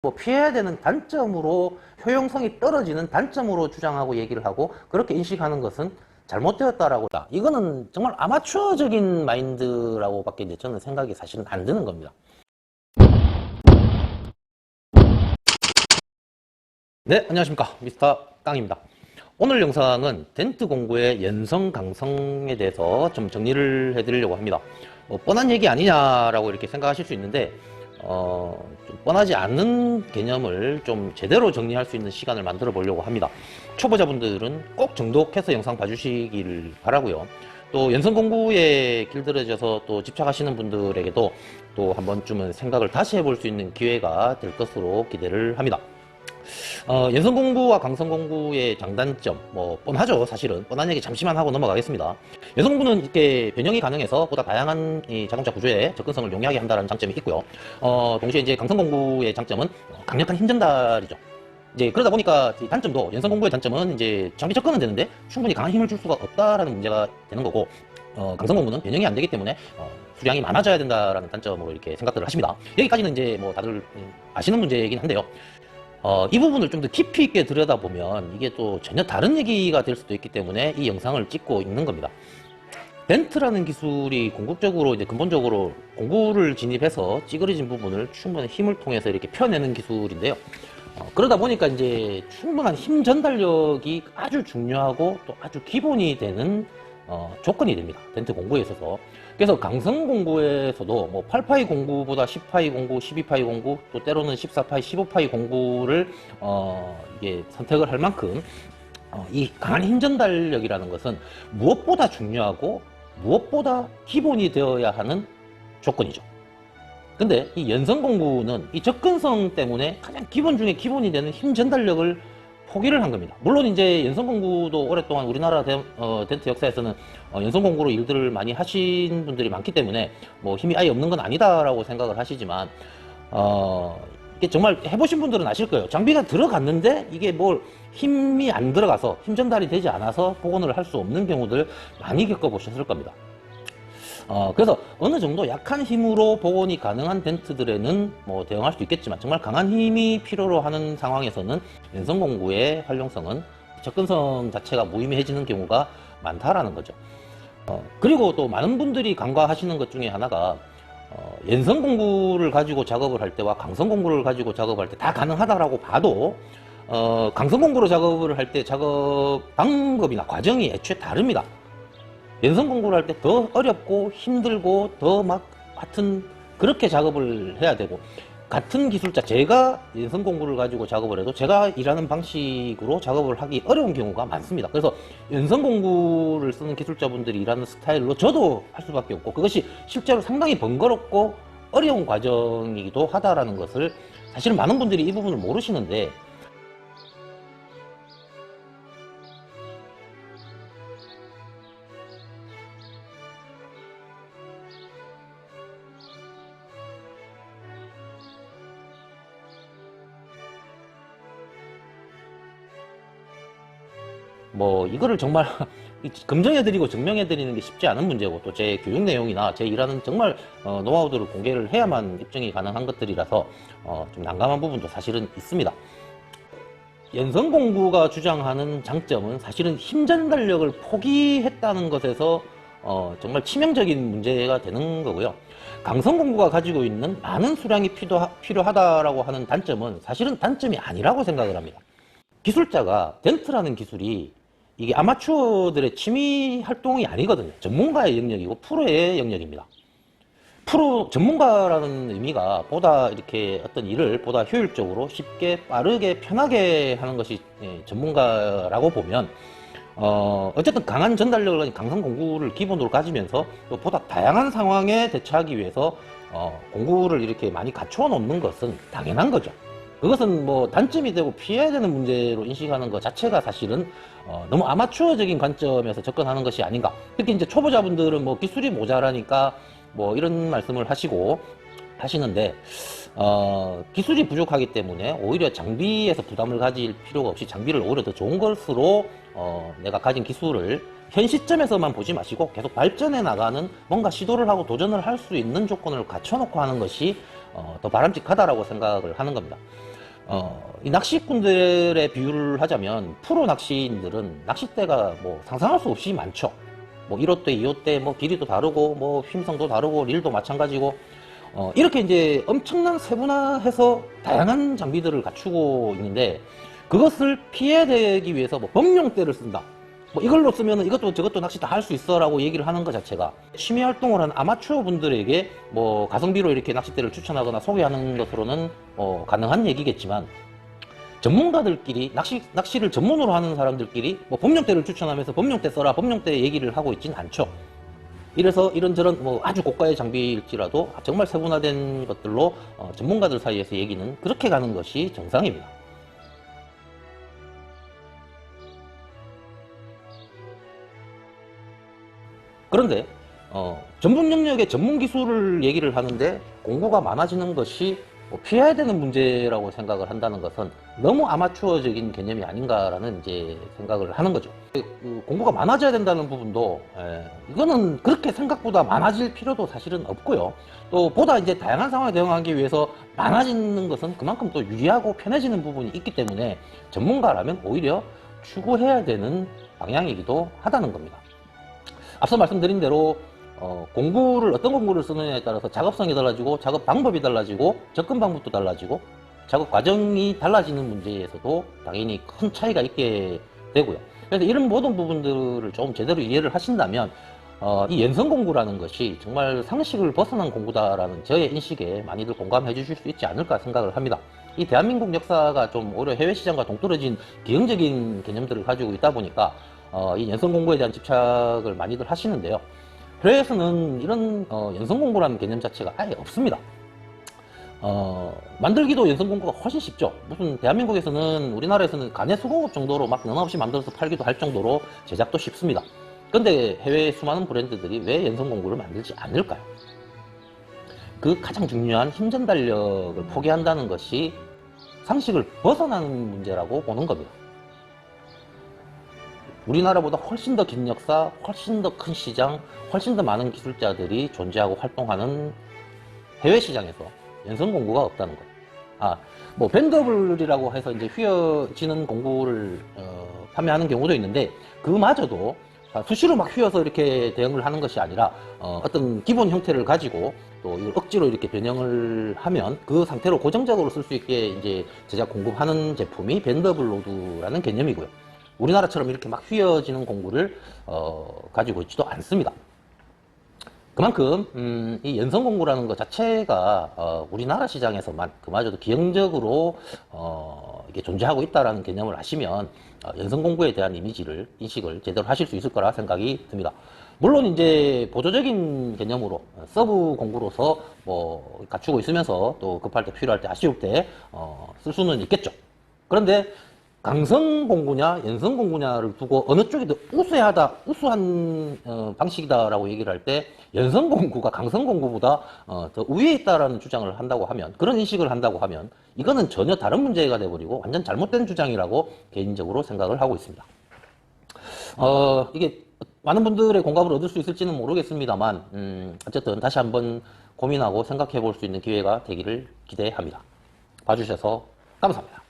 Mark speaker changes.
Speaker 1: 뭐 피해야 되는 단점으로 효용성이 떨어지는 단점으로 주장하고 얘기를 하고 그렇게 인식하는 것은 잘못되었다라고. 이거는 정말 아마추어적인 마인드라고밖에 이제 저는 생각이 사실은 안 드는 겁니다. 네, 안녕하십니까, 미스터 깡입니다. 오늘 영상은 덴트 공구의 연성 강성에 대해서 좀 정리를 해드리려고 합니다. 뻔한 얘기 아니냐라고 이렇게 생각하실 수 있는데 좀 뻔하지 않은 개념을 좀 제대로 정리할 수 있는 시간을 만들어 보려고 합니다. 초보자분들은 꼭 정독해서 영상 봐주시기를 바라고요. 또 연성 공구에 길들여져서 또 집착하시는 분들에게도 또 한 번쯤은 생각을 다시 해볼 수 있는 기회가 될 것으로 기대를 합니다. 연성 공구와 강성 공구의 장단점, 뭐 뻔하죠. 사실은 뻔한 얘기 잠시만 하고 넘어가겠습니다. 연성 공구는 이렇게 변형이 가능해서 보다 다양한 이 자동차 구조의 접근성을 용이하게 한다는 장점이 있고요. 동시에 이제 강성 공구의 장점은 강력한 힘 전달이죠. 이제 그러다 보니까 이 단점도, 연성 공구의 단점은 이제 장비 접근은 되는데 충분히 강한 힘을 줄 수가 없다라는 문제가 되는 거고, 강성 공구는 변형이 안 되기 때문에 수량이 많아져야 된다라는 단점으로 이렇게 생각들을 하십니다. 여기까지는 이제 뭐 다들 아시는 문제이긴 한데요. 이 부분을 좀 더 깊이 있게 들여다보면 이게 또 전혀 다른 얘기가 될 수도 있기 때문에 이 영상을 찍고 있는 겁니다. 덴트라는 기술이 궁극적으로 이제 근본적으로 공구를 진입해서 찌그러진 부분을 충분한 힘을 통해서 이렇게 펴내는 기술인데요. 그러다 보니까 이제 충분한 힘 전달력이 아주 중요하고 또 아주 기본이 되는 조건이 됩니다. 덴트 공구에 있어서. 그래서 강성 공구에서도 뭐 8파이 공구보다 10파이 공구, 12파이 공구, 또 때로는 14파이, 15파이 공구를 이게 선택을 할 만큼 이 강한 힘 전달력이라는 것은 무엇보다 중요하고 무엇보다 기본이 되어야 하는 조건이죠. 근데 이 연성 공구는 이 접근성 때문에 가장 기본 중에 기본이 되는 힘 전달력을 포기를 한 겁니다. 물론 이제 연성 공구도 오랫동안 우리나라 덴트 역사에서는 연성 공구로 일들을 많이 하신 분들이 많기 때문에 뭐 힘이 아예 없는 건 아니다라고 생각을 하시지만 이게 정말 해보신 분들은 아실 거예요. 장비가 들어갔는데 이게 뭘 힘이 안 들어가서 힘 전달이 되지 않아서 복원을 할 수 없는 경우들 많이 겪어보셨을 겁니다. 그래서 어느 정도 약한 힘으로 복원이 가능한 덴트들에는 뭐 대응할 수 있겠지만 정말 강한 힘이 필요로 하는 상황에서는 연성 공구의 활용성은 접근성 자체가 무의미해지는 경우가 많다라는 거죠. 그리고 또 많은 분들이 간과하시는 것 중에 하나가 연성 공구를 가지고 작업을 할 때와 강성 공구를 가지고 작업할 때 다 가능하다라고 봐도 강성 공구로 작업을 할 때 작업 방법이나 과정이 애초에 다릅니다. 연성 공구를 할 때 더 어렵고 힘들고 더 막 하여튼 그렇게 작업을 해야 되고, 같은 기술자, 제가 연성 공구를 가지고 작업을 해도 제가 일하는 방식으로 작업을 하기 어려운 경우가 많습니다. 그래서 연성 공구를 쓰는 기술자분들이 일하는 스타일로 저도 할 수밖에 없고, 그것이 실제로 상당히 번거롭고 어려운 과정이기도 하다라는 것을 사실은 많은 분들이 이 부분을 모르시는데, 뭐 이거를 정말 검증해드리고 증명해드리는 게 쉽지 않은 문제고, 또 제 교육 내용이나 제 일하는 정말 노하우들을 공개를 해야만 입증이 가능한 것들이라서 좀 난감한 부분도 사실은 있습니다. 연성 공구가 주장하는 장점은 사실은 힘 전달력을 포기했다는 것에서 정말 치명적인 문제가 되는 거고요. 강성 공구가 가지고 있는 많은 수량이 필요하다라고 하는 단점은 사실은 단점이 아니라고 생각을 합니다. 기술자가 덴트라는 기술이 이게 아마추어들의 취미 활동이 아니거든요. 전문가의 영역이고 프로의 영역입니다. 프로, 전문가라는 의미가 보다 이렇게 어떤 일을 보다 효율적으로 쉽게 빠르게 편하게 하는 것이 전문가라고 보면 어쨌든 강한 전달력을 가진 강성 공구를 기본으로 가지면서 또 보다 다양한 상황에 대처하기 위해서 공구를 이렇게 많이 갖추어 놓는 것은 당연한 거죠. 그것은 뭐 단점이 되고 피해야 되는 문제로 인식하는 것 자체가 사실은 너무 아마추어적인 관점에서 접근하는 것이 아닌가. 특히 이제 초보자분들은 뭐 기술이 모자라니까 뭐 이런 말씀을 하시는데 기술이 부족하기 때문에 오히려 장비에서 부담을 가질 필요가 없이 장비를 오히려 더 좋은 것으로 내가 가진 기술을 현 시점에서만 보지 마시고 계속 발전해 나가는, 뭔가 시도를 하고 도전을 할 수 있는 조건을 갖춰놓고 하는 것이 더 바람직하다라고 생각을 하는 겁니다. 이 낚시꾼들의 비유를 하자면 프로 낚시인들은 낚싯대가 뭐 상상할 수 없이 많죠. 뭐 1호대, 2호대, 뭐 길이도 다르고, 뭐 힘성도 다르고, 릴도 마찬가지고, 이렇게 이제 엄청난 세분화해서 다양한 장비들을 갖추고 있는데, 그것을 피해내기 위해서 뭐 범용대를 쓴다. 뭐 이걸로 쓰면은 이것도 저것도 낚시 다 할 수 있어 라고 얘기를 하는 것 자체가 취미 활동을 하는 아마추어 분들에게 뭐 가성비로 이렇게 낚싯대를 추천하거나 소개하는 것으로는 가능한 얘기겠지만, 전문가들끼리 낚시를 전문으로 하는 사람들끼리 뭐 범용대를 추천하면서 범용대 써라 범용대 얘기를 하고 있진 않죠. 이래서 이런저런 뭐 아주 고가의 장비일지라도 정말 세분화된 것들로 전문가들 사이에서 얘기는 그렇게 가는 것이 정상입니다. 그런데 전문 영역의 전문 기술을 얘기를 하는데 공구가 많아지는 것이 피해야 되는 문제라고 생각을 한다는 것은 너무 아마추어적인 개념이 아닌가라는 이제 생각을 하는 거죠. 공구가 많아져야 된다는 부분도 이거는 그렇게 생각보다 많아질 필요도 사실은 없고요. 또 보다 이제 다양한 상황에 대응하기 위해서 많아지는 것은 그만큼 또 유리하고 편해지는 부분이 있기 때문에 전문가라면 오히려 추구해야 되는 방향이기도 하다는 겁니다. 앞서 말씀드린 대로 어떤 공구를 쓰느냐에 따라서 작업성이 달라지고 작업 방법이 달라지고 접근 방법도 달라지고 작업 과정이 달라지는 문제에서도 당연히 큰 차이가 있게 되고요. 그래서 이런 모든 부분들을 좀 제대로 이해를 하신다면 이 연성 공구라는 것이 정말 상식을 벗어난 공구다라는 저의 인식에 많이들 공감해 주실 수 있지 않을까 생각을 합니다. 이 대한민국 역사가 좀 오히려 해외 시장과 동떨어진 기형적인 개념들을 가지고 있다 보니까 이 연성 공구에 대한 집착을 많이들 하시는데요. 해외에서는 이런 연성 공구라는 개념 자체가 아예 없습니다. 만들기도 연성 공구가 훨씬 쉽죠. 무슨 대한민국에서는 우리나라에서는 가내 수공업 정도로 막 너나 없이 만들어서 팔기도 할 정도로 제작도 쉽습니다. 근데 해외의 수많은 브랜드들이 왜 연성 공구를 만들지 않을까요? 그 가장 중요한 힘 전달력을 포기한다는 것이 상식을 벗어나는 문제라고 보는 겁니다. 우리나라보다 훨씬 더 긴 역사, 훨씬 더 큰 시장, 훨씬 더 많은 기술자들이 존재하고 활동하는 해외 시장에서 연성 공구가 없다는 것. 뭐 밴더블이라고 해서 이제 휘어지는 공구를 판매하는 경우도 있는데 그마저도 수시로 막 휘어서 이렇게 대응을 하는 것이 아니라 어떤 기본 형태를 가지고 또 이걸 억지로 이렇게 변형을 하면 그 상태로 고정적으로 쓸 수 있게 이제 제작 공급하는 제품이 밴더블 로드라는 개념이고요. 우리나라처럼 이렇게 막 휘어지는 공구를 가지고 있지도 않습니다. 그만큼 이 연성 공구라는 것 자체가 우리나라 시장에서만 그마저도 기형적으로 이게 존재하고 있다는 개념을 아시면 연성 공구에 대한 인식을 제대로 하실 수 있을 거라 생각이 듭니다. 물론 이제 보조적인 개념으로 서브 공구로서 뭐 갖추고 있으면서 또 급할 때 필요할 때 아쉬울 때 쓸 수는 있겠죠. 그런데 강성 공구냐 연성 공구냐를 두고 어느 쪽이 더 우수한 방식이다라고 얘기를 할 때 연성 공구가 강성 공구보다 더 우위에 있다라는 주장을 한다고 하면, 그런 인식을 한다고 하면 이거는 전혀 다른 문제가 돼버리고 완전 잘못된 주장이라고 개인적으로 생각을 하고 있습니다. 이게 많은 분들의 공감을 얻을 수 있을지는 모르겠습니다만 어쨌든 다시 한번 고민하고 생각해 볼 수 있는 기회가 되기를 기대합니다. 봐주셔서 감사합니다.